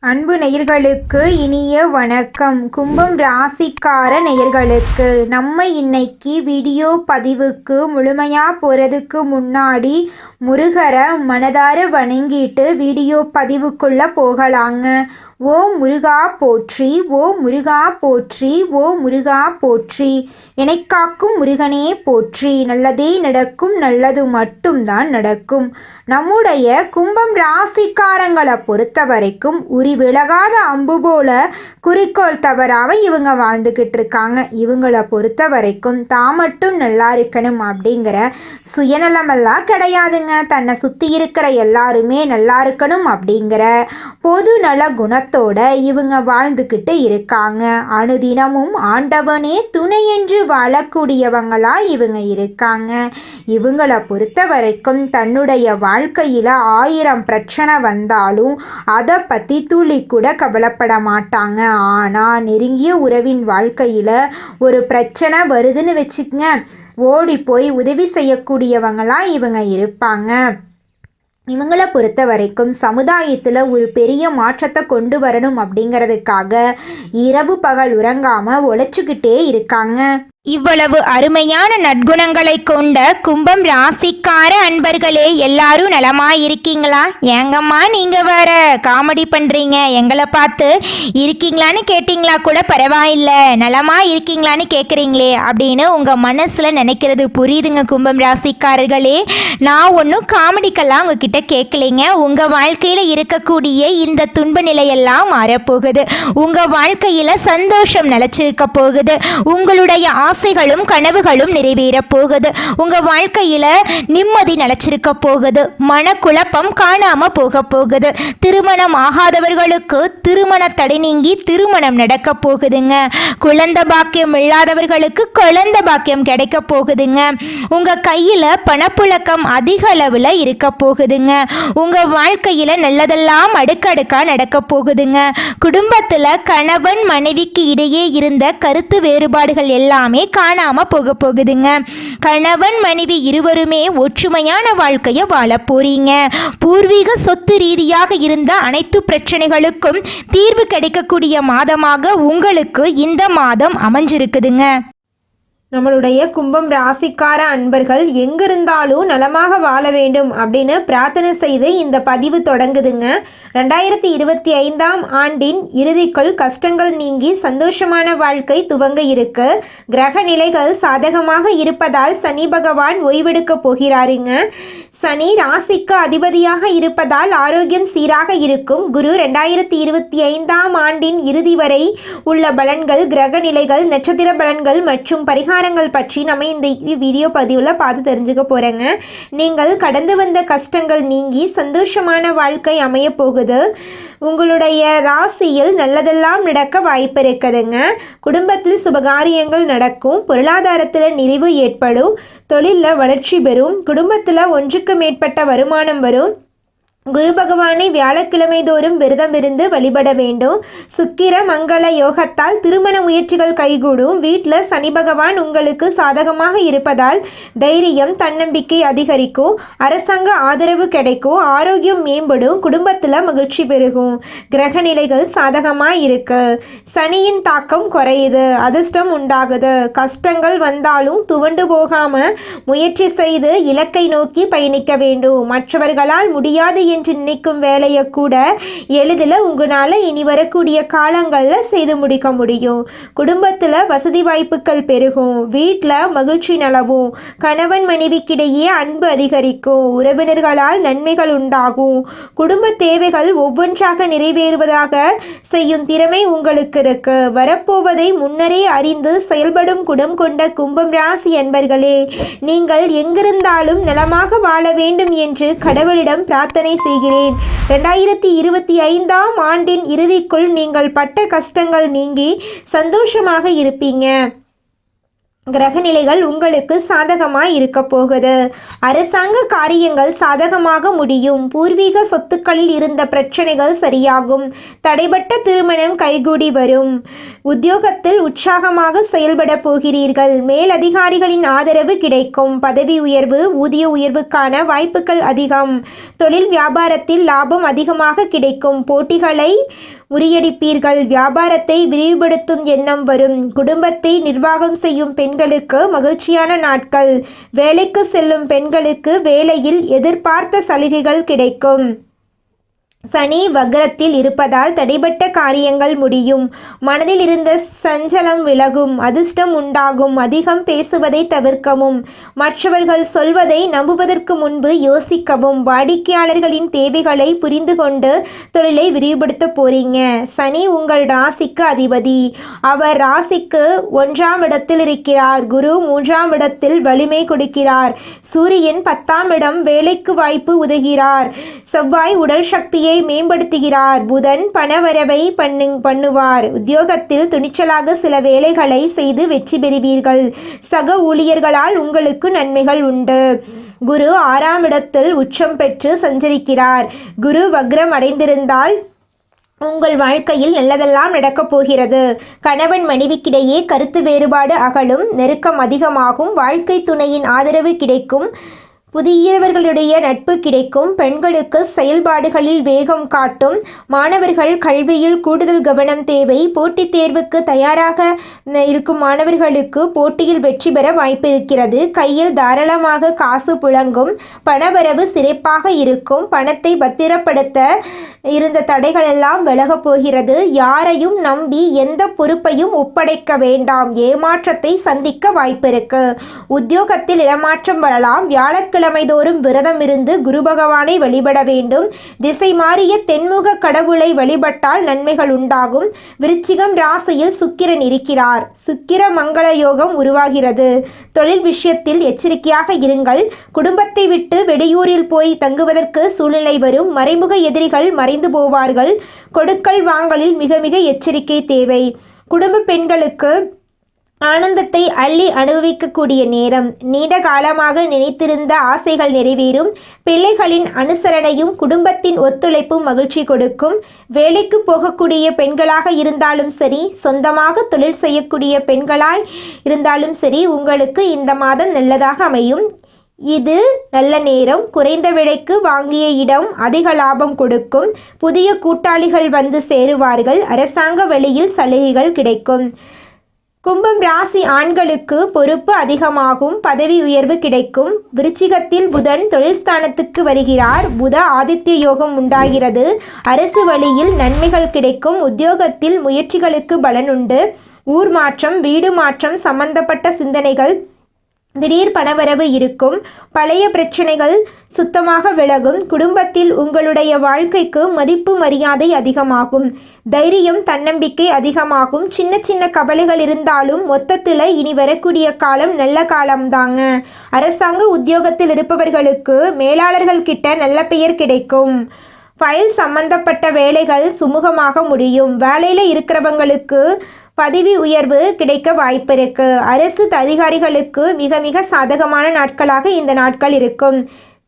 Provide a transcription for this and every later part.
அன்பு நேயர்களுக்கு இனிய வணக்கம். கும்பம் ராசிக்கார நேயர்களுக்கு நம்ம இன்னைக்கு வீடியோ பதிவுக்கு முழுமையாக போகிறதுக்கு முன்னாடி முருகரை மனதார வணங்கிட்டு வீடியோ பதிவுக்குள்ளே போகலாங்க. ஓ முருகா போற்றி, ஓ முருகா போற்றி, ஓ முருகா போற்றி, எனக்காக்கும் முருகனே போற்றி. நல்லதே நடக்கும், நல்லது மட்டும்தான் நடக்கும். நம்முடைய கும்பம் ராசிக்காரங்களை பொறுத்த வரைக்கும் உரி விலகாத அம்பு போல குறிக்கோள் தவறாம இவங்க வாழ்ந்துக்கிட்டு இருக்காங்க. இவங்களை பொறுத்த வரைக்கும் தான் மட்டும் நல்லா இருக்கணும் அப்படிங்கிற சுயநலமெல்லாம் கிடையாதுங்க. தன்னை சுற்றி இருக்கிற எல்லாருமே நல்லா இருக்கணும் அப்படிங்கிற பொது நல குணத்தோட இவங்க வாழ்ந்துக்கிட்டு இருக்காங்க. அனுதினமும் ஆண்டவனே துணை என்று வாழக்கூடியவங்களா இவங்க இருக்காங்க. இவங்களை பொறுத்த வரைக்கும் தன்னுடைய வாழ்க்கையில் 1000 பிரச்சனை வந்தாலும் அதை பற்றி துளி கூட கவலைப்பட மாட்டாங்க. ஆனால் நெருங்கிய உறவின் வாழ்க்கையில் ஒரு பிரச்சனை வருதுன்னு வச்சுக்கங்க, ஓடி போய் உதவி செய்யக்கூடியவங்களாம் இவங்க இருப்பாங்க. இவங்களை பொறுத்த வரைக்கும் சமுதாயத்தில் ஒரு பெரிய மாற்றத்தை கொண்டு வரணும் அப்படிங்கிறதுக்காக இரவு பகல் உறங்காமல் உழைச்சிக்கிட்டே இருக்காங்க. இவ்வளவு அருமையான நற்குணங்களை கொண்ட கும்பம் ராசிக்கார அன்பர்களே, எல்லாரும் நலமா இருக்கீங்களா? ஏங்கம்மா நீங்க வேற காமெடி பண்றீங்க, எங்களை பார்த்து இருக்கீங்களான்னு கேட்டிங்களா கூட பரவாயில்ல, நலமா இருக்கீங்களான்னு கேட்குறீங்களே அப்படின்னு உங்க மனசுல நினைக்கிறது புரியுதுங்க கும்பம் ராசிக்காரர்களே. நான் ஒன்றும் காமெடிக்கெல்லாம் உங்ககிட்ட கேட்கலைங்க. உங்க வாழ்க்கையில இருக்கக்கூடிய இந்த துன்ப நிலையெல்லாம் மாறப்போகுது. உங்க வாழ்க்கையில சந்தோஷம் நிலைச்சிருக்க போகுது. உங்களுடைய ஆசைகளும் கனவுகளும் நிறைவேற போகுது. உங்க வாழ்க்கையில நிம்மதி நிலைச்சிருக்க போகுது. மனக்குழப்பம் காணாம போக போகுது. திருமணம் ஆகாதவர்களுக்கு திருமண தடை நீங்கி திருமணம் நடக்க போகுதுங்க. குழந்தை பாக்கியம் இல்லாதவர்களுக்கு குழந்தை பாக்கியம் கிடைக்க போகுதுங்க. உங்க கையில பணப்புழக்கம் அதிக அளவுல இருக்க போகுதுங்க. உங்க வாழ்க்கையில நல்லதெல்லாம் அடுக்கடுக்கா நடக்க போகுதுங்க. குடும்பத்துல கணவன் மனைவிக்கு இடையே இருந்த கருத்து வேறுபாடுகள் எல்லாமே காணாம போக போகுதுங்க. கணவன் மனைவி இருவருமே ஒற்றுமையான வாழ்க்கையை வாழ போறீங்க. பூர்வீக சொத்து ரீதியாக இருந்த அனைத்து பிரச்சனைகளுக்கும் தீர்வு கிடைக்கக்கூடிய மாதமாக உங்களுக்கு இந்த மாதம் அமைஞ்சிருக்குதுங்க. நம்மளுடைய கும்பம் ராசிக்கார அன்பர்கள் எங்கிருந்தாலும் நலமாக வாழ வேண்டும் அப்படின்னு பிரார்த்தனை செய்து இந்த பதிவு தொடங்குதுங்க. 2025ஆம் ஆண்டின் இறுதிக்குள் கஷ்டங்கள் நீங்கி சந்தோஷமான வாழ்க்கை துவங்க இருக்கு. கிரக நிலைகள் சாதகமாக இருப்பதால் சனி பகவான் ஓய்வெடுக்க போகிறாருங்க. சனி ராசிக்கு அதிபதியாக இருப்பதால் ஆரோக்கியம் சீராக இருக்கும். குரு 2025ஆம் ஆண்டின் இறுதி வரை உள்ள பலன்கள், கிரக நிலைகள், நட்சத்திர பலன்கள் மற்றும் பரிகாரங்கள் பற்றி நம்ம இந்த வீடியோ பதிவில் பார்த்து தெரிஞ்சுக்க போகிறேங்க. நீங்கள் கடந்து வந்த கஷ்டங்கள் நீங்கி சந்தோஷமான வாழ்க்கை அமைய போகுது. உங்களுடைய ராசியில் நல்லதெல்லாம் நடக்க வாய்ப்பு இருக்குதுங்க. குடும்பத்தில் சுபகாரியங்கள் நடக்கும். பொருளாதாரத்தில் நிறைவு ஏற்படும். தொழிலில் வளர்ச்சி பெறும். குடும்பத்தில் ஒன்றுக்கு மேற்பட்ட வருமானம் வரும். குரு பகவானை வியாழக்கிழமை தோறும் விரதம் இருந்து வழிபட வேண்டும். சுக்கிர மங்கள யோகத்தால் திருமண முயற்சிகள் கைகூடும். வீட்டில் சனி பகவான் உங்களுக்கு சாதகமாக இருப்பதால் தைரியம், தன்னம்பிக்கை அதிகரிக்கும். அரசாங்க ஆதரவு கிடைக்கும். ஆரோக்கியம் மேம்படும். குடும்பத்தில் மகிழ்ச்சி பெருகும். கிரக நிலைகள் சாதகமாக இருக்கு. சனியின் தாக்கம் குறையுது. அதிர்ஷ்டம் உண்டாகுது. கஷ்டங்கள் வந்தாலும் துவண்டு போகாம முயற்சி செய்து இலக்கை நோக்கி பயணிக்க வேண்டும். மற்றவர்களால் முடியாது என்று நினைக்கும் வேலையை கூட எளிதில் உங்களால் இனி வரக்கூடிய காலங்களில் செய்து முடிக்க முடியும். குடும்பத்தில் வசதி வாய்ப்புகள் பெருகும். வீட்டில் மகிழ்ச்சி நிலவும். கணவன் மனைவிக்கிடையே அன்பு அதிகரிக்கும். உறவினர்களால் நன்மைகள் உண்டாகும். குடும்ப தேவைகள் ஒவ்வொன்றாக நிறைவேறுவதாக செய்யும் திறமை உங்களுக்கு இருக்கு. வரப்போவதை முன்னரே அறிந்து செயல்படும் குணம் கொண்ட கும்பம் ராசி என்பர்களே, நீங்கள் எங்கிருந்தாலும் நலமாக வாழ வேண்டும் என்று கடவுளிடம் பிரார்த்தனை செய்கிறேன். 2025ஆம் ஆண்டின் இறுதிக்குள் நீங்கள் பட்ட கஷ்டங்கள் நீங்கி சந்தோஷமாக இருப்பீங்க. கிரகநிலைகள் உங்களுக்கு சாதகமாய் இருக்க போகுது. அரசாங்க காரியங்கள் சாதகமாக முடியும். பூர்வீக சொத்துக்களில் இருந்த பிரச்சனைகள் சரியாகும். தடைபட்ட திருமணம் கைகூடி வரும். உத்தியோகத்தில் உற்சாகமாக செயல்பட போகிறீர்கள். மேலதிகாரிகளின் ஆதரவு கிடைக்கும். பதவி உயர்வு, ஊதிய உயர்வுக்கான வாய்ப்புகள் அதிகம். தொழில் வியாபாரத்தில் லாபம் அதிகமாக கிடைக்கும். போட்டிகளை முறியடிப்பீர்கள். வியாபாரத்தை விரிவுபடுத்தும் எண்ணம் வரும். குடும்பத்தை நிர்வாகம் செய்யும் பெண்களுக்கு மகிழ்ச்சியான நாட்கள். வேலைக்கு செல்லும் பெண்களுக்கு வேலையில் எதிர்பார்த்த சலுகைகள் கிடைக்கும். சனி வக்ரத்தில் இருப்பதால் தடைபட்ட காரியங்கள் முடியும். மனதில் இருந்த சஞ்சலம் விலகும். அதிர்ஷ்டம் உண்டாகும். அதிகம் பேசுவதை தவிர்க்கவும். மற்றவர்கள் சொல்வதை நம்புவதற்கு முன்பு யோசிக்கவும். வாடிக்கையாளர்களின் தேவைகளை புரிந்து கொண்டு தொழிலை விரிவுபடுத்த போறீங்க. சனி உங்கள் ராசிக்கு அதிபதி. அவர் ராசிக்கு 1ஆம் இடத்தில் இருக்கிறார். குரு 3ஆம் இடத்தில் வலிமை கொடுக்கிறார். சூரியன் 10ஆம் இடம் வேலைக்கு வாய்ப்பு உதவுகிறார். செவ்வாய் உடல் சக்தியை மேம்படுத்துகிறார். புதன் பணவரவை பண்ணுவார். உத்தியோகத்தில் துணிச்சலாக சில வேலைகளை செய்து வெற்றி பெறுவீர்கள். சக ஊழியர்களால் உங்களுக்கு நன்மைகள் உண்டு. குரு 6ஆம் இடத்தில் உச்சம் பெற்று சஞ்சரிக்கிறார். குரு வக்ரம் அடைந்திருந்தால் உங்கள் வாழ்க்கையில் நல்லதெல்லாம் நடக்கப் போகிறது. கணவன் மனைவிக்கிடையே கருத்து வேறுபாடு அகலும். நெருக்கம் அதிகமாகும். வாழ்க்கை துணையின் ஆதரவு கிடைக்கும். புதியவர்களுடைய நட்பு கிடைக்கும். பெண்களுக்கு செயல்பாடுகளில் வேகம் காட்டும். மாணவர்கள் கல்வியில் கூடுதல் கவனம் தேவை. போட்டித் தேர்வுக்கு தயாராக இருக்கும் மாணவர்களுக்கு போட்டியில் வெற்றி பெற வாய்ப்பு இருக்கிறது. கையில் தாராளமாக காசு புழங்கும். பணவரவு சிறப்பாக இருக்கும். பணத்தை பத்திரப்படுத்த இருந்த தடைகள் எல்லாம் விலகப் போகிறது. யாரையும் நம்பி எந்த பொறுப்பையும் ஒப்படைக்க வேண்டாம். ஏமாற்றத்தை சந்திக்க வாய்ப்பிருக்கு. உத்தியோகத்தில் இடமாற்றம் வரலாம். வியாழக்கிழமை தோறும் விரதம் இருந்து குரு பகவானை வழிபட வேண்டும். திசை மாறிய தென்முக கடவுளை வழிபட்டால் நன்மைகள் உண்டாகும். விருச்சிகம் ராசியில் சுக்கிரன் இருக்கிறார். சுக்கிர மங்கள யோகம் உருவாகிறது. தொழில் விஷயத்தில் எச்சரிக்கையாக இருங்கள். குடும்பத்தை விட்டு வெளியூரில் போய் தங்குவதற்கு சூழ்நிலை வரும். மறைமுக எதிரிகள் மறைந்து போவார்கள். கொடுக்கல் வாங்கலில் மிக மிக எச்சரிக்கை தேவை. குடும்ப பெண்களுக்கு ஆனந்தத்தை அள்ளி அனுபவிக்கக்கூடிய நேரம். நீண்ட காலமாக நினைத்திருந்த ஆசைகள் நிறைவேறும். பிள்ளைகளின் அனுசரணையும் குடும்பத்தின் ஒத்துழைப்பும் மகிழ்ச்சி கொடுக்கும். வேலைக்கு போகக்கூடிய பெண்களாக இருந்தாலும் சரி, சொந்தமாக தொழில் செய்யக்கூடிய பெண்களாய் இருந்தாலும் சரி, உங்களுக்கு இந்த மாதம் நல்லதாக அமையும். இது நல்ல நேரம். குறைந்த விலைக்கு வாங்கிய இடம் அதிக லாபம் கொடுக்கும். புதிய கூட்டாளிகள் வந்து சேருவார்கள். அரசாங்க வழியில் சலுகைகள் கிடைக்கும். கும்பம் ராசி ஆண்களுக்கு பொறுப்பு அதிகமாகும். பதவி உயர்வு கிடைக்கும். விருச்சிகத்தில் புதன் தொழில் ஸ்தானத்துக்கு வருகிறார். புத ஆதித்ய யோகம் உண்டாகிறது. அரசு வழியில் நன்மைகள் கிடைக்கும். உத்தியோகத்தில் முயற்சிகளுக்கு பலனுண்டு. ஊர் மாற்றம், வீடு மாற்றம் சம்பந்தப்பட்ட சிந்தனைகள், திடீர் பணவரவு இருக்கும். பழைய பிரச்சனைகள் சுத்தமாக விலகும். குடும்பத்தில் உங்களுடைய வாழ்க்கைக்கு மதிப்பு மரியாதை அதிகமாகும். தைரியம் தன்னம்பிக்கை அதிகமாகும். சின்ன சின்ன கவலைகள் இருந்தாலும் மொத்தத்தில் இனி வரக்கூடிய காலம் நல்ல காலம்தாங்க. அரசாங்க உத்தியோகத்தில் இருப்பவர்களுக்கு மேலாளர்கள் கிட்ட நல்ல பெயர் கிடைக்கும். ஃபைல் சம்பந்தப்பட்ட வேலைகள் சுமூகமாக முடியும். வேலையில் இருக்கிறவங்களுக்கு பதவி உயர்வு கிடைக்க வாய்ப்பு இருக்கு. அரசு அதிகாரிகளுக்கு மிக மிக சாதகமான நாட்களாக இந்த நாட்கள் இருக்கும்.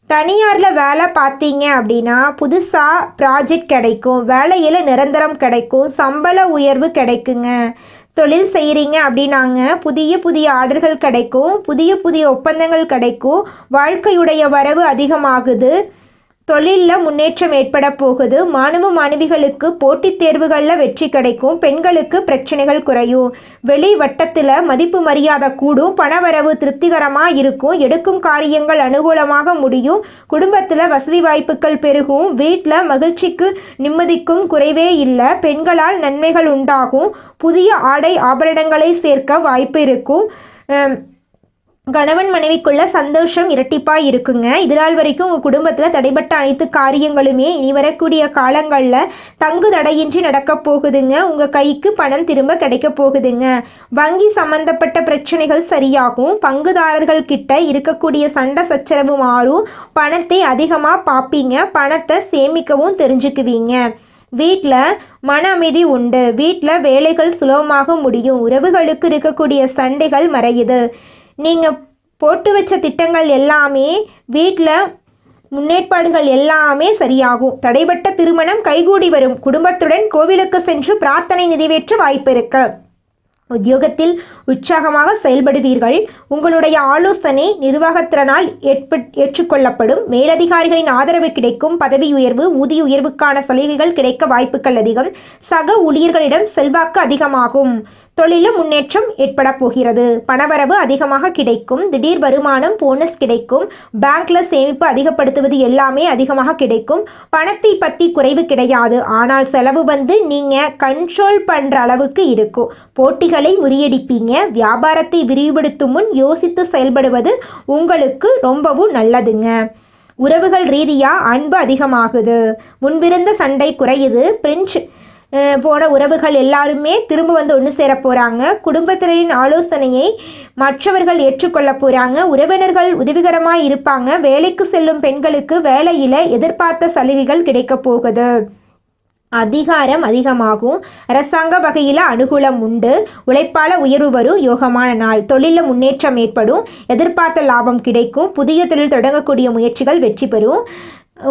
தனியாரில் வேலை பார்த்தீங்க அப்படின்னா புதுசாக ப்ராஜெக்ட் கிடைக்கும். வேலையில் நிரந்தரம் கிடைக்கும். சம்பள உயர்வு கிடைக்குங்க. தொழில் செய்கிறீங்க அப்படின்னாங்க புதிய புதிய ஆர்டர்கள் கிடைக்கும். புதிய புதிய ஒப்பந்தங்கள் கிடைக்கும். வாழ்க்கையுடைய வரவு அதிகமாகுது. தொழிலில் முன்னேற்றம் ஏற்பட போகுது. மாணவ மாணவிகளுக்கு போட்டித் தேர்வுகளில் வெற்றி கிடைக்கும். பெண்களுக்கு பிரச்சனைகள் குறையும். வெளி வட்டத்தில் மதிப்பு மரியாதை கூடும். பணவரவு திருப்திகரமாக இருக்கும். எடுக்கும் காரியங்கள் அனுகூலமாக முடியும். குடும்பத்தில் வசதி வாய்ப்புகள் பெருகும். வீட்டில் மகிழ்ச்சிக்கு நிம்மதிக்கும் குறைவே இல்லை. பெண்களால் நன்மைகள் உண்டாகும். புதிய ஆடை ஆபரணங்களை சேர்க்க வாய்ப்பு இருக்கும். கணவன் மனைவிக்குள்ள சந்தோஷம் இரட்டிப்பாக இருக்குங்க. இதனால் வரைக்கும் உங்கள் குடும்பத்தில் தடைபட்ட அனைத்து காரியங்களுமே இனி வரக்கூடிய காலங்களில் தங்கு தடையின்றி நடக்க போகுதுங்க. உங்கள் கைக்கு பணம் திரும்ப கிடைக்க போகுதுங்க. வங்கி சம்பந்தப்பட்ட பிரச்சனைகள் சரியாகும். பங்குதாரர்கள் கிட்ட இருக்கக்கூடிய சண்டை சச்சரவு மாறும். பணத்தை அதிகமாக பார்ப்பீங்க. பணத்தை சேமிக்கவும் தெரிஞ்சுக்குவீங்க. வீட்டில் மன அமைதி உண்டு. வீட்டில் வேலைகள் சுலபமாக முடியும். உறவுகளுக்கு இருக்கக்கூடிய சண்டைகள் மறையுது. நீங்கள் போட்டு வச்ச திட்டங்கள் எல்லாமே வீட்டில் முன்னேற்பாடுகள் எல்லாமே சரியாகும். தடைபட்ட திருமணம் கைகூடி வரும். குடும்பத்துடன் கோவிலுக்கு சென்று பிரார்த்தனை நிறைவேற்ற வாய்ப்பு இருக்கு. உத்தியோகத்தில் உற்சாகமாக செயல்படுவீர்கள். உங்களுடைய ஆலோசனை நிர்வாகத்திறனால் ஏற்றுக்கொள்ளப்படும். மேலதிகாரிகளின் ஆதரவு கிடைக்கும். பதவி உயர்வு, ஊதிய உயர்வுக்கான சலுகைகள் கிடைக்க வாய்ப்புகள் அதிகம். சக ஊழியர்களிடம் செல்வாக்கு அதிகமாகும். தொழிலில் முன்னேற்றம் ஏற்பட போகிறது. பணவரவு அதிகமாக கிடைக்கும். திடீர் வருமானம், போனஸ் கிடைக்கும். பேங்க்ல சேமிப்பு அதிகப்படுத்துவது எல்லாமே அதிகமாக கிடைக்கும். பணத்தை பற்றி குறைவு கிடையாது. ஆனால் செலவு நீங்க கண்ட்ரோல் பண்ற அளவுக்கு இருக்கும். போட்டிகளை முறியடிப்பீங்க. வியாபாரத்தை விரிவுபடுத்தும் முன் யோசித்து செயல்படுவது உங்களுக்கு ரொம்பவும் நல்லதுங்க. உறவுகள் ரீதியா அன்பு அதிகமாகுது. முன்பிருந்த சண்டை குறையுது. பிரெஞ்சு போன உறவுகள் எல்லாருமே திரும்ப ஒன்று சேர போகிறாங்க. குடும்பத்தினரின் ஆலோசனையை மற்றவர்கள் ஏற்றுக்கொள்ள போகிறாங்க. உறவினர்கள் உதவிகரமாக இருப்பாங்க. வேலைக்கு செல்லும் பெண்களுக்கு வேலையில் எதிர்பார்த்த சலுகைகள் கிடைக்க போகுது. அதிகாரம் அதிகமாகும். அரசாங்க வகையில் அனுகூலம் உண்டு. உழைப்பால உயர்வு வரும். யோகமான நாள். தொழிலில் முன்னேற்றம் ஏற்படும். எதிர்பார்த்த லாபம் கிடைக்கும். புதிய தொழில் தொடங்கக்கூடிய முயற்சிகள் வெற்றி பெறும்.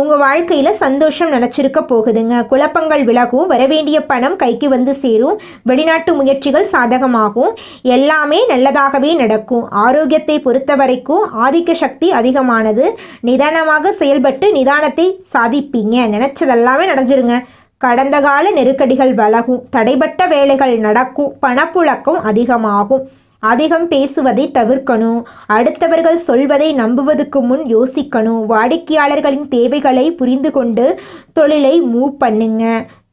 உங்கள் வாழ்க்கையில் சந்தோஷம் நினச்சிருக்க போகுதுங்க. குழப்பங்கள் விலகும். வரவேண்டிய பணம் கைக்கு வந்து சேரும். வெளிநாட்டு முயற்சிகள் சாதகமாகும். எல்லாமே நல்லதாகவே நடக்கும். ஆரோக்கியத்தை பொறுத்த வரைக்கும் ஆதிக்க சக்தி அதிகமானது. நிதானமாக செயல்பட்டு நிதானத்தை சாதிப்பீங்க. நினச்சதெல்லாமே நடந்துருங்க. கடந்த கால நெருக்கடிகள் விலகும். தடைபட்ட வேலைகள் நடக்கும். பணப்புழக்கம் அதிகமாகும். அதிகம் பேசுவதை தவிர்க்கணும். அடுத்தவர்கள் சொல்வதை நம்புவதற்கு முன் யோசிக்கணும். வாடிக்கையாளர்களின் தேவைகளை புரிந்து கொண்டு தொழிலை மூவ் பண்ணுங்க.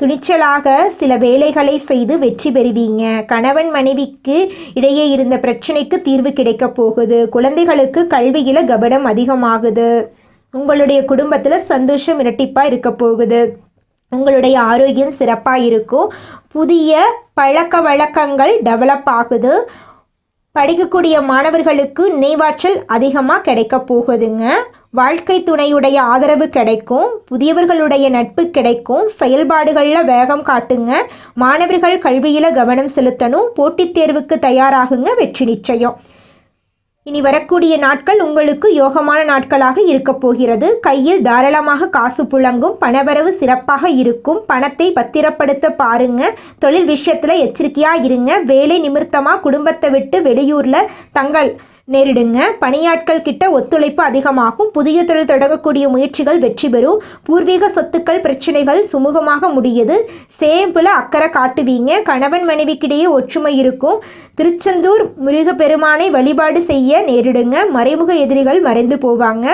துணிச்சலாக சில வேலைகளை செய்து வெற்றி பெறுவீங்க. கணவன் மனைவிக்கு இடையே இருந்த பிரச்சனைக்கு தீர்வு கிடைக்க போகுது. குழந்தைகளுக்கு கல்வியில் கவனம் அதிகமாகுது. உங்களுடைய குடும்பத்தில் சந்தோஷம் இரட்டிப்பாக இருக்க போகுது. உங்களுடைய ஆரோக்கியம் சிறப்பாக இருக்கும். புதிய பழக்க வழக்கங்கள் டெவலப் ஆகுது. படிக்கக்கூடிய மாணவர்களுக்கு நினைவாற்றல் அதிகமாக கிடைக்க போகுதுங்க. வாழ்க்கை துணையுடைய ஆதரவு கிடைக்கும். புதியவர்களுடைய நட்பு கிடைக்கும். செயல்பாடுகளில் வேகம் காட்டுங்க. மாணவர்கள் கல்வியில் கவனம் செலுத்தணும். போட்டித் தேர்வுக்கு தயாராகுங்க. வெற்றி நிச்சயம். இனி வரக்கூடிய நாட்கள் உங்களுக்கு யோகமான நாட்களாக இருக்க போகிறது. கையில் தாராளமாக காசு புழங்கும். பணவரவு சிறப்பாக இருக்கும். பணத்தை பத்திரப்படுத்த பாருங்க. தொழில் விஷயத்தில் எச்சரிக்கையாக இருங்க. வேலை நிமித்தமாக குடும்பத்தை விட்டு வெளியூரில் தங்கள் நேரிடுங்க. பணியாட்கள் கிட்ட ஒத்துழைப்பு அதிகமாகும். புதிய தொழில் தொடங்கக்கூடிய முயற்சிகள் வெற்றி பெறும். பூர்வீக சொத்துக்கள் பிரச்சனைகள் சுமூகமாக முடியுது. சேம்பில் அக்கறை காட்டுவீங்க. கணவன் மனைவிக்கிடையே ஒற்றுமை இருக்கும். திருச்செந்தூர் முருகப்பெருமானை வழிபாடு செய்ய நேரிடுங்க. மறைமுக எதிரிகள் மறைந்து போவாங்க.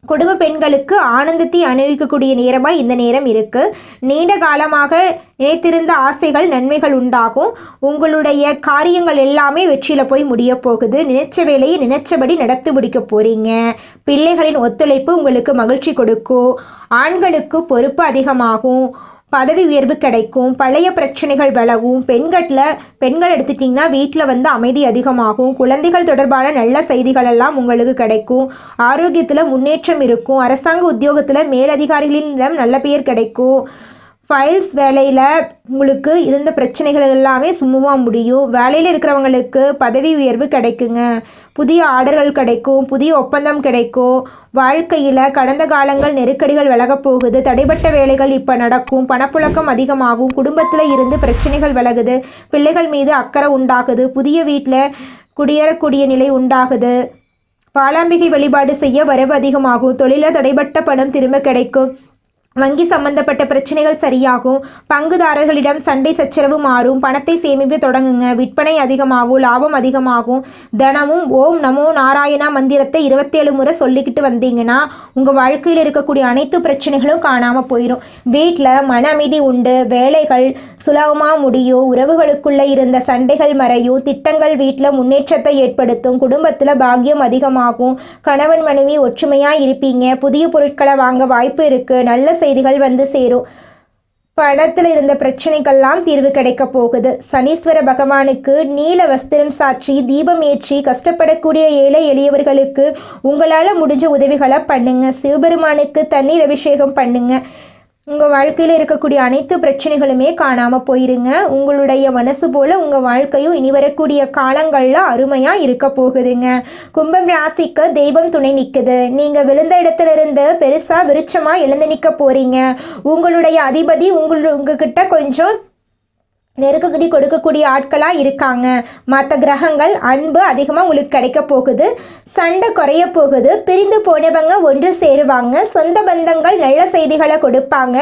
குடும்ப பெண்களுக்கு ஆனந்தத்தை அனுபவிக்கக்கூடிய நேரமாக இந்த நேரம் இருக்குது. நீண்ட காலமாக நினைத்திருந்த ஆசைகள் நன்மைகள் உண்டாகும். உங்களுடைய காரியங்கள் எல்லாமே வெற்றியில் போய் முடிய போகுது. நினைச்ச வேலையை நினைச்சபடி நடத்தி முடிக்க போகிறீங்க. பிள்ளைகளின் ஒத்துழைப்பு உங்களுக்கு மகிழ்ச்சி கொடுக்கும். ஆண்களுக்கு பொறுப்பு அதிகமாகும். பதவி உயர்வு கிடைக்கும். பழைய பிரச்சனைகள் விலகும். பெண்கள் எடுத்துட்டிங்கன்னா வீட்டில் அமைதி அதிகமாகும். குழந்தைகள் தொடர்பான நல்ல செய்திகள் எல்லாம் உங்களுக்கு கிடைக்கும். ஆரோக்கியத்தில் முன்னேற்றம் இருக்கும். அரசாங்க உத்தியோகத்தில் மேலதிகாரிகளிடம் நல்ல பெயர் கிடைக்கும். ஃபைல்ஸ் வேலையில் உங்களுக்கு இருந்த பிரச்சனைகள் எல்லாமே சுமூகமாக முடியும். வேலையில் இருக்கிறவங்களுக்கு பதவி உயர்வு கிடைக்குங்க. புதிய ஆர்டர்கள் கிடைக்கும். புதிய ஒப்பந்தம் கிடைக்கும். வாழ்க்கையில் கடந்த காலங்கள் நெருக்கடிகள் விலகப் போகுது. தடைப்பட்ட வேலைகள் இப்போ நடக்கும். பணப்புழக்கம் அதிகமாகும். குடும்பத்தில் இருந்து பிரச்சனைகள் விலகுது. பிள்ளைகள் மீது அக்கறை உண்டாகுது. புதிய வீட்டில் குடியேறக்கூடிய நிலை உண்டாகுது. பாலாம்பிகை வழிபாடு செய்ய வரவு அதிகமாகும். தொழிலில் தடைப்பட்ட பணம் திரும்ப கிடைக்கும். வங்கி சம்பந்தப்பட்ட பிரச்சனைகள் சரியாகும். பங்குதாரர்களிடம் சண்டை சச்சரவு மாறும். பணத்தை சேமிப்பு தொடங்குங்க. விற்பனை அதிகமாகும். லாபம் அதிகமாகும். தினமும் ஓம் நமோ நாராயணா மந்திரத்தை 27 முறை சொல்லிக்கிட்டு வந்தீங்கன்னா உங்கள் வாழ்க்கையில் இருக்கக்கூடிய அனைத்து பிரச்சனைகளும் காணாமல் போயிடும். வீட்டில் மன அமைதி உண்டு. வேலைகள் சுலபமாக முடியும். உறவுகளுக்குள்ளே இருந்த சண்டைகள் மறையும். திட்டங்கள் வீட்டில் முன்னேற்றத்தை ஏற்படுத்தும். குடும்பத்தில் பாக்கியம் அதிகமாகும். கணவன் மனைவி ஒற்றுமையாக இருப்பீங்க. புதிய பொருட்களை வாங்க வாய்ப்பு இருக்குது. நல்ல செய்திகள் வந்து சேரும். பணத்தில் இருந்த பிரச்சனைகள்லாம் தீர்வு கிடைக்க போகுது. சனீஸ்வர பகவானுக்கு நீல வஸ்திரம் சாற்றி தீபம் ஏற்றி கஷ்டப்படக்கூடிய ஏழை எளியவர்களுக்கு உங்களால் முடிஞ்ச உதவிகளை பண்ணுங்க. சிவபெருமானுக்கு தண்ணீர் அபிஷேகம் பண்ணுங்க. உங்கள் வாழ்க்கையில் இருக்கக்கூடிய அனைத்து பிரச்சனைகளுமே காணாமல் போயிருங்க. உங்களுடைய மனசு போல் உங்கள் வாழ்க்கையும் இனி வரக்கூடிய காலங்களில் அருமையாக இருக்க போகுதுங்க. கும்பம் ராசிக்கு தெய்வம் துணை நிற்குது. நீங்கள் விழுந்த இடத்துல இருந்து பெருசாக விருட்சமாக எழுந்து நிற்க போகிறீங்க. உங்களுடைய அதிபதி உங்ககிட்ட கொஞ்சம் நெருக்கடி கொடுக்கக்கூடிய ஆட்களாக இருக்காங்க. மற்ற கிரகங்கள் அன்பு அதிகமாக உங்களுக்கு கிடைக்க போகுது. சண்டை குறைய போகுது. பிரிந்து போனவங்க ஒன்று சேருவாங்க. சொந்த பந்தங்கள் நல்ல செய்திகளை கொடுப்பாங்க.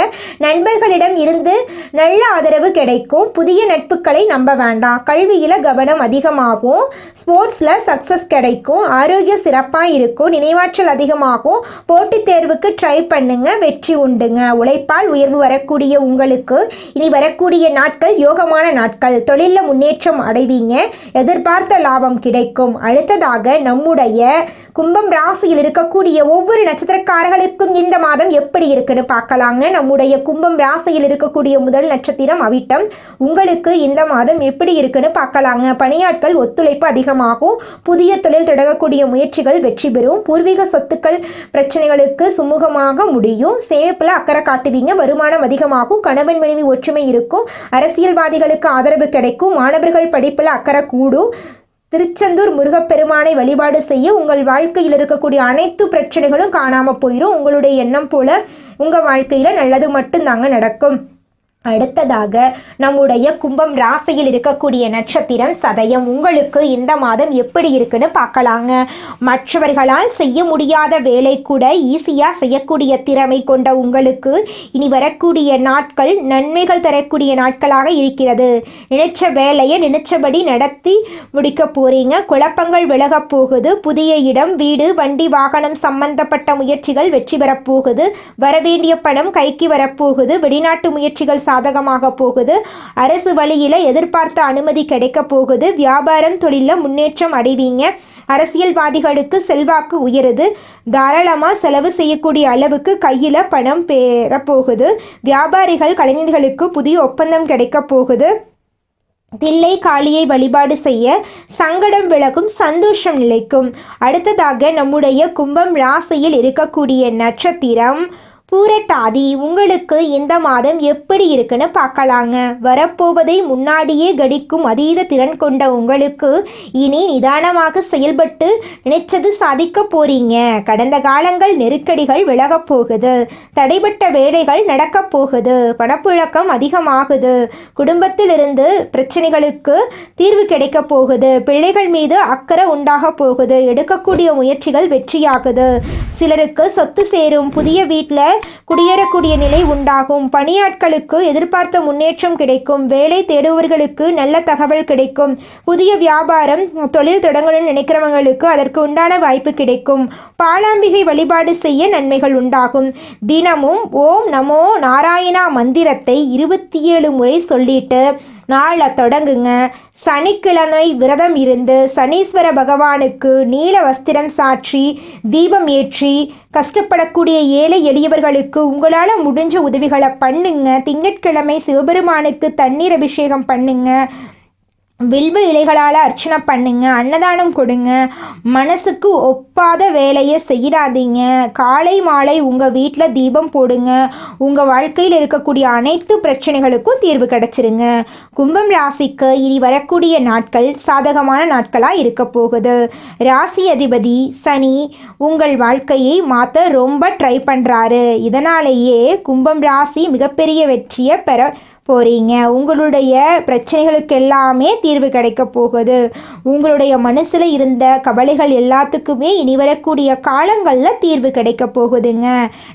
நண்பர்களிடம் இருந்து நல்ல ஆதரவு கிடைக்கும். புதிய நட்புகளை நம்ப வேண்டாம். கல்வியில் கவனம் அதிகமாகும். ஸ்போர்ட்ஸில் சக்ஸஸ் கிடைக்கும். ஆரோக்கியம் சிறப்பாக இருக்கும். நினைவாற்றல் அதிகமாகும். போட்டித் தேர்வுக்கு ட்ரை பண்ணுங்க, வெற்றி உண்டுங்க. உழைப்பால் உயர்வு வரக்கூடிய உங்களுக்கு இனி வரக்கூடிய நாட்கள் யோக நாட்கள். தொழிலில் முன்னேற்றம் அடைவீங்க. எதிர்பார்த்த லாபம் கிடைக்கும். அடுத்ததாக நம்முடைய கும்பம் ராசியில் இருக்கக்கூடிய ஒவ்வொரு நட்சத்திரக்காரர்களுக்கும் இந்த மாதம் எப்படி இருக்குன்னு பார்க்கலாங்க. நம்முடைய கும்பம் ராசியில் இருக்கக்கூடிய முதல் நட்சத்திரம் அவிட்டம். உங்களுக்கு இந்த மாதம் எப்படி இருக்குன்னு பார்க்கலாங்க. பணியாட்கள் ஒத்துழைப்பு அதிகமாகும். புதிய தொழில் தொடங்கக்கூடிய முயற்சிகள் வெற்றி பெறும். பூர்வீக சொத்துக்கள் பிரச்சனைகளுக்கு சுமூகமாக முடியும். சேமிப்பில் அக்கறை காட்டுவீங்க. வருமானம் அதிகமாகும். கணவன் மனைவி ஒற்றுமை இருக்கும். அரசியல்வாதிகளுக்கு ஆதரவு கிடைக்கும். மாணவர்கள் படிப்பில் அக்கறை கூடும். திருச்செந்தூர் முருகப்பெருமானை வழிபாடு செய்ய உங்கள் வாழ்க்கையில் இருக்கக்கூடிய அனைத்து பிரச்சனைகளும் காணாமல் போயிடும். உங்களுடைய எண்ணம் போல உங்கள் வாழ்க்கையில் நல்லது மட்டும்தாங்க நடக்கும். அடுத்ததாக நம்முடைய கும்பம் ராசியில் இருக்கக்கூடிய நட்சத்திரம் சதயம். உங்களுக்கு இந்த மாதம் எப்படி இருக்குன்னு பார்க்கலாங்க. மற்றவர்களால் செய்ய முடியாத வேலை கூட ஈஸியாக செய்யக்கூடிய திறமை கொண்ட உங்களுக்கு இனி வரக்கூடிய நாட்கள் நன்மைகள் தரக்கூடிய நாட்களாக இருக்கிறது. நினைச்ச வேலையை நினைச்சபடி நடத்தி முடிக்க போறீங்க. குழப்பங்கள் விலக போகுது. புதிய இடம், வீடு, வண்டி, வாகனம் சம்பந்தப்பட்ட முயற்சிகள் வெற்றி பெறப்போகுது. வரவேண்டிய பணம் கைக்கு வரப்போகுது. வெளிநாட்டு முயற்சிகள் சாதகமாக போகுது. அரசு வழியில் எதிர்பார்த்த அனுமதி கிடைக்க போகுது. வியாபாரம், தொழிலில் முன்னேற்றம் அடைவீங்க. அரசியல்வாதிகளுக்கு செல்வாக்கு உயருது. தாராளமாக செலவு செய்யக்கூடிய அளவுக்கு கையில் பணம் பெறப்போகுது. வியாபாரிகள், கலைஞர்களுக்கு புதிய ஒப்பந்தம் கிடைக்க போகுது. தில்லை காளியை வழிபாடு செய்ய சங்கடம் விலகும், சந்தோஷம் நிலைக்கும். அடுத்ததாக நம்முடைய கும்பம் ராசியில் இருக்கக்கூடிய நட்சத்திரம் பூரட்டாதி. உங்களுக்கு இந்த மாதம் எப்படி இருக்குன்னு பார்க்கலாங்க. வரப்போவதை முன்னாடியே கணிக்கும் அதீத திறன் கொண்ட உங்களுக்கு இனி நிதானமாக செயல்பட்டு நினைச்சது சாதிக்க போறீங்க. கடந்த காலங்கள் நெருக்கடிகள் விலகப் போகுது. தடைபட்ட வேலைகள் நடக்கப் போகுது. பணப்புழக்கம் அதிகமாகுது. குடும்பத்திலிருந்து பிரச்சனைகளுக்கு தீர்வு கிடைக்க போகுது. பிள்ளைகள் மீது அக்கறை உண்டாக போகுது. எடுக்கக்கூடிய முயற்சிகள் வெற்றியாகுது. சிலருக்கு சொத்து சேரும். புதிய வீட்டில் குடியேறக்கூடிய நிலை உண்டாகும். பணியாட்களுக்கு எதிர்பார்த்த முன்னேற்றம் கிடைக்கும். வேலை தேடுபவர்களுக்கு நல்ல தகவல் கிடைக்கும். புதிய வியாபாரம், தொழில் தொடங்கணும்னு நினைக்கிறவங்களுக்கு அதற்கு உண்டான வாய்ப்பு கிடைக்கும். பாலாம்பிகை வழிபாடு செய்ய நன்மைகள் உண்டாகும். தினமும் ஓம் நமோ நாராயணா மந்திரத்தை 27 முறை சொல்லிட்டு நாளை தொடங்குங்க. சனிக்கிழமை விரதம் இருந்து சனீஸ்வர பகவானுக்கு நீல வஸ்திரம் சாற்றி தீபம் ஏற்றி கஷ்டப்படக்கூடிய ஏழை எளியவர்களுக்கு உங்களால் முடிஞ்ச உதவிகளை பண்ணுங்க. திங்கட்கிழமை சிவபெருமானுக்கு தண்ணீர் அபிஷேகம் பண்ணுங்க. வில்வ இலைகளால் அர்ச்சனை பண்ணுங்க. அன்னதானம் கொடுங்க. மனசுக்கு ஒப்பாத வேலையை செய்யாதீங்க. காலை மாலை உங்கள் வீட்டில் தீபம் போடுங்க. உங்கள் வாழ்க்கையில் இருக்கக்கூடிய அனைத்து பிரச்சனைகளுக்கும் தீர்வு கிடைச்சிருங்க. கும்பம் ராசிக்கு இனி வரக்கூடிய நாட்கள் சாதகமான நாட்களாக இருக்க போகுது. ராசி அதிபதி சனி உங்கள் வாழ்க்கையை மாற்ற ரொம்ப ட்ரை பண்ணுறாரு. இதனாலேயே கும்பம் ராசி மிகப்பெரிய வெற்றியை பெற போறீங்க. உங்களுடைய பிரச்சனைகளுக்கு எல்லாமே தீர்வு கிடைக்க போகுது. உங்களுடைய மனசில் இருந்த கவலைகள் எல்லாத்துக்குமே இனி வரக்கூடிய காலங்களில் தீர்வு கிடைக்க போகுதுங்க.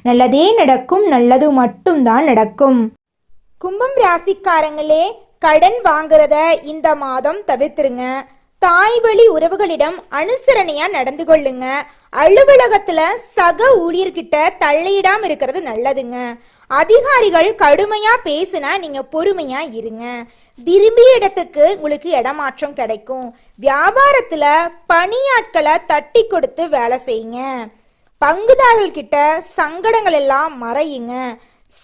நல்லதே நடக்கும். நல்லது மட்டும்தான் நடக்கும். கும்பம் ராசிக்காரங்களே, கடன் வாங்குறத இந்த மாதம் தவிர்த்துருங்க. தாய் வழி உறவுகளிடம் அனுசரணையா நடந்து கொள்ளுங்க. அலுவலகத்துல சக ஊழியர்கிட்ட தள்ளிடாம இருக்கிறது நல்லதுங்க. அதிகாரிகள் கடுமையா பேசுனா நீங்க பொறுமையா இருங்க. விரும்பிய இடத்துக்கு உங்களுக்கு இடமாற்றம் கிடைக்கும். வியாபாரத்துல பணியாட்களை தட்டி கொடுத்து வேலை செய்யுங்க. பங்குதாரர்கள் கிட்ட சங்கடங்கள் எல்லாம் மறையுங்க.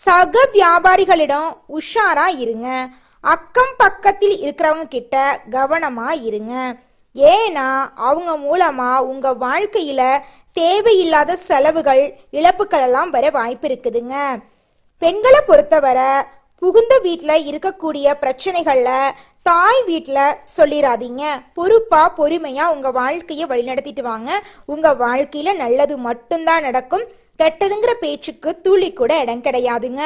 சக வியாபாரிகளிடம் உஷாரா இருங்க. அக்கம் பக்கத்தில் இருக்கிறவங்க கிட்ட கவனமா இருங்க. ஏன்னா அவங்க மூலமா உங்க வாழ்க்கையில தேவையில்லாத செலவுகள், இழப்புகள் எல்லாம் வர வாய்ப்பு இருக்குதுங்க. பெண்களை பொறுத்தவரை புகுந்த வீட்டில் இருக்கக்கூடிய பிரச்சனைகள்ல தாய் வீட்டில் சொல்லிடாதீங்க. பொறுப்பா பொறுமையா உங்க வாழ்க்கையை வழிநடத்திட்டு வாங்க. உங்க வாழ்க்கையில நல்லது மட்டும்தான் நடக்கும். கெட்டதுங்கிற பேச்சுக்கு துளி கூட இடம் கிடையாதுங்க.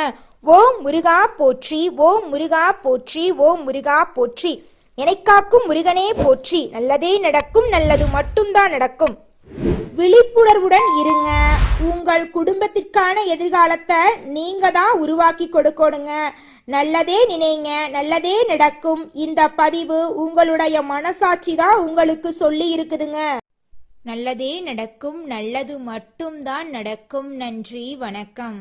ஓம் முருகா போற்றி, ஓம் முருகா போற்றி, ஓம் முருகா போற்றி. எனக்காக்கும் முருகனே போற்றி. நல்லதே நடக்கும், நல்லது மட்டும்தான் நடக்கும். விழிப்புணர்வுடன் இருங்க. உங்கள் குடும்பத்திற்கான எதிர்காலத்தை நீங்க தான் உருவாக்கி கொடுக்கணுங்க. நல்லதே நினைங்க, நல்லதே நடக்கும். இந்த பதிவு உங்களுடைய மனசாட்சி தான் உங்களுக்கு சொல்லி இருக்குதுங்க. நல்லதே நடக்கும், நல்லது மட்டும்தான் நடக்கும். நன்றி, வணக்கம்.